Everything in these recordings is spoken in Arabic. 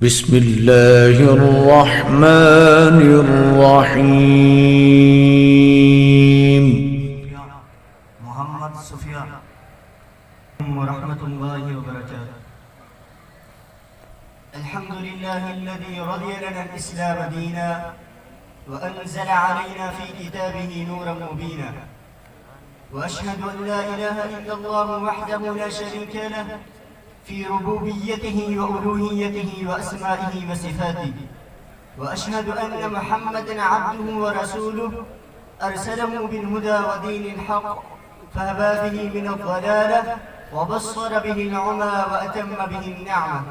بسم الله الرحمن الرحيم. محمد سفيان ورحمة الله وبركاته. الحمد لله الذي رضي لنا الإسلام دينا وأنزل علينا في كتابه نورا مبينا، وأشهد أن لا إله إلا الله وحده لا شريك له في ربوبيته وألوهيته وأسمائه وصفاته، وأشهد أن محمدًا عبده ورسوله أرسله بالهدى ودين الحق فهبى به من الضلالة وبصر به العمى وأتم به النعمة،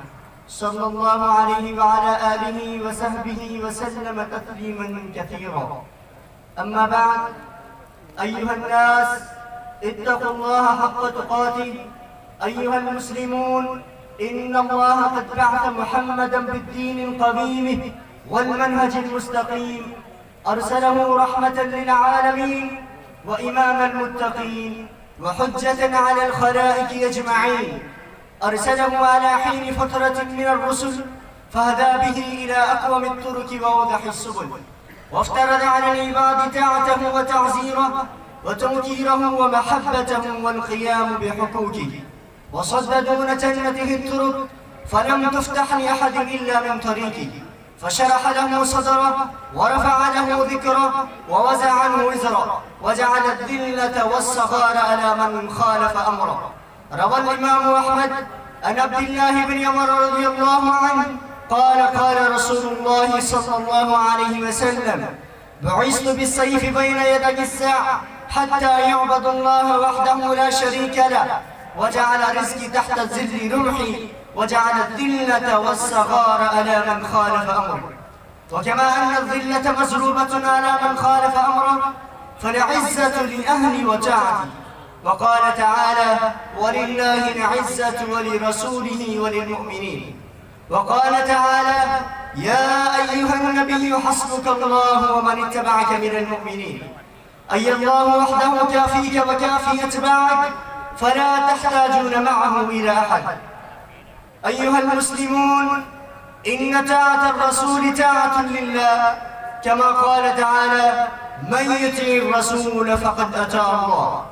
صلى الله عليه وعلى آله وصحبه وسلم تسليمًا كثيرًا. أما بعد، أيها الناس اتقوا الله حق تقاته. أيها المسلمون، إن الله قد بعث محمدًا بالدين القويم والمنهج المستقيم، أرسله رحمة للعالمين وإمام المتقين وحجة على الخلائق أجمعين، أرسله على حين فترة من الرسل فهدى به إلى أقوم الطرق وأوضح السبل، وافترض على العباد طاعته وتعزيره وتوقيره ومحبته والقيام بحقوقه، وصد دون جنته الطرق فلم تفتح لأحد إلا من طريقه، فشرح له صدره ورفع له ذكره ووزع عنه وزره وجعل الذلة والصغار على من خالف أمره. روى الإمام أحمد عن عبد الله بن عمر رضي الله عنه قال: قال رسول الله صلى الله عليه وسلم: بعثت بالسيف بين يدي الساعة حتى يعبد الله وحده لا شريك له، وجعل رزقي تحت ظل رمحي، وجعل الذلة والصغار على من خالف أمره. وكما أن الذلة مزروبة على من خالف أمره، فالعزة لأهل وجعته. وقال تعالى: ولله العزة ولرسوله وللمؤمنين. وقال تعالى: يا أيها النبي حسبك الله ومن اتبعك من المؤمنين. أي الله وحده كافيك وكافي أتباعك، فلا تحتاجون معه إلى أحد. أيها المسلمون، إن طاعة الرسول طاعة لله، كما قال تعالى: من يطع الرسول فقد أطاع الله.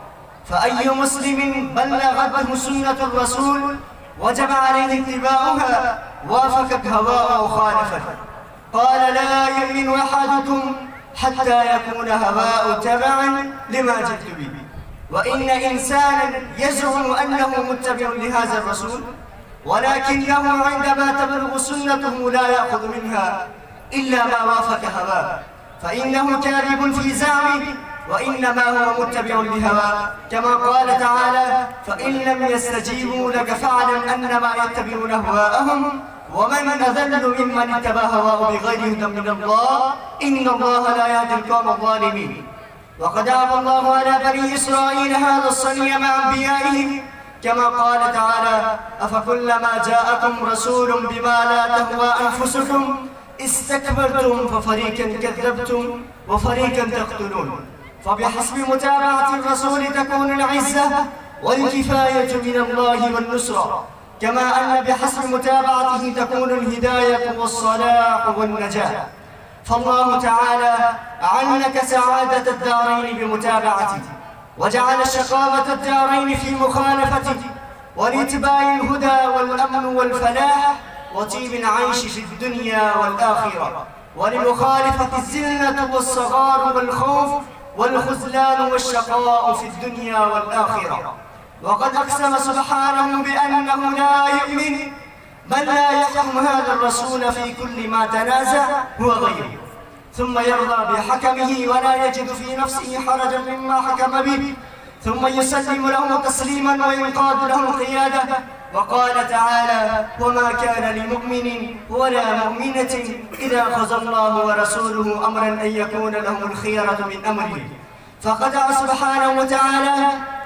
فأي مسلم بلغته سنة الرسول وجب عليه اتباعها، وافقت هواه أو خالفت. قال: لا يؤمن أحدكم حتى يكون هواه تبعا لما جئت به. وإن إنسانا يزعم أنه متبع لهذا الرسول، ولكنه عندما تبلغ سنته لا يأخذ منها إلا ما وافق هواه، فإنه كاذب في زعمه، وإنما هو متبع لهواه، كما قال تعالى: فإن لم يستجيبوا لك فاعلم أنما يتبعون أهواءهم ومن أذل ممن اتبع هواه بغير هدى من الله، إن الله لا يهدي القوم الظالمين. وقد أعطى الله على بني إسرائيل هذا الصنيع مع أنبيائهم، كما قال تعالى: أفكلما جاءكم رسول بما لا تهوى أنفسكم استكبرتم ففريقا كذبتم وفريقا تقتلون. فبحسب متابعة الرسول تكون العزة والكفاية من الله والنصرة، كما أن بحسب متابعته تكون الهداية والصلاح والنجاة. فالله تعالى علك سعادة الدارين بمتابعته، وجعل شقاوة الدارين في مخالفته، ولاتباع الهدى والأمن والفلاح وطيب العيش في الدنيا والآخرة، ولمخالفة الذلة والصغار والخوف والخذلان والشقاء في الدنيا والآخرة. وقد أقسم سبحانه بأنه لا يؤمن بل لا يحكم هذا الرسول في كل ما تنازع هو غيره، ثم يرضى بحكمه ولا يجد في نفسه حرجا مما حكم به، ثم يسلم له تسليما وينقاد له القيادة. وقال تعالى: وما كان لمؤمن ولا مؤمنة إذا قضى الله ورسوله أمرا أن يكون لهم الخيرة من أمره. فقطع سبحانه وتعالى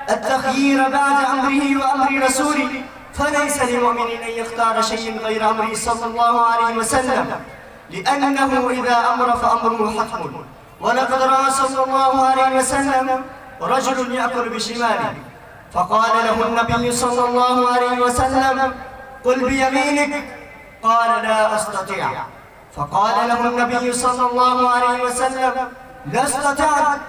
التخيير بعد أمره وأمر رسوله، فليس لمؤمن أن يختار شيء غير أمره صلى الله عليه وسلم، لأنه إذا أمر فأمره حتم. ولقد رأى صلى الله عليه وسلم رجل يأكل بشماله، فقال له النبي صلى الله عليه وسلم: قل بيمينك، قال لا أستطيع. فقال له النبي صلى الله عليه وسلم لا استطعت،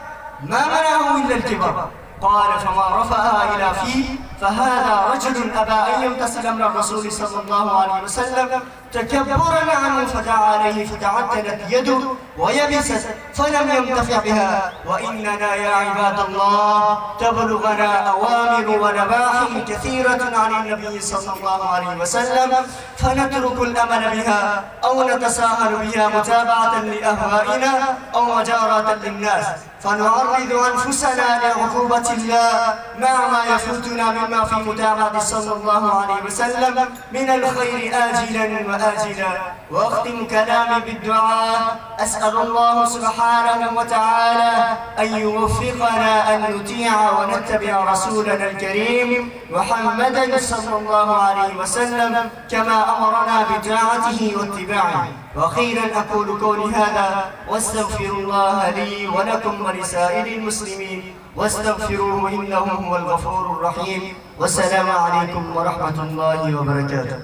ما منعه إلا الكبر. قال فما رفعها إلى فيه فهذا رجل أبى أن يمتثل أمر الرسول صلى الله عليه وسلم تكبرا عنه، فدعا عليه فتعدلت يده ويبست فلم ينتفع بها. وإننا يا عباد الله تبلغنا أوامر ونواهي كثيرة عن النبي صلى الله عليه وسلم فنترك الأمل بها أو نتساهل بها متابعة لأهوائنا أو مجاراة للناس، فنعرض أنفسنا لعقوبة الله مع ما يفوتنا مما في متابعة صلى الله عليه وسلم من الخير آجلا وآجلا. وأختم كلامي بالدعاء، أسأل الله سبحانه وتعالى أن يوفقنا أن نطيع ونتبع رسولنا الكريم محمدا صلى الله عليه وسلم كما أمرنا بطاعته واتباعه. وأخيرا أقول قولي هذا واستغفر الله لي ولكم ولسائر المسلمين واستغفروه إنه هو الغفور الرحيم. والسلام عليكم ورحمة الله وبركاته.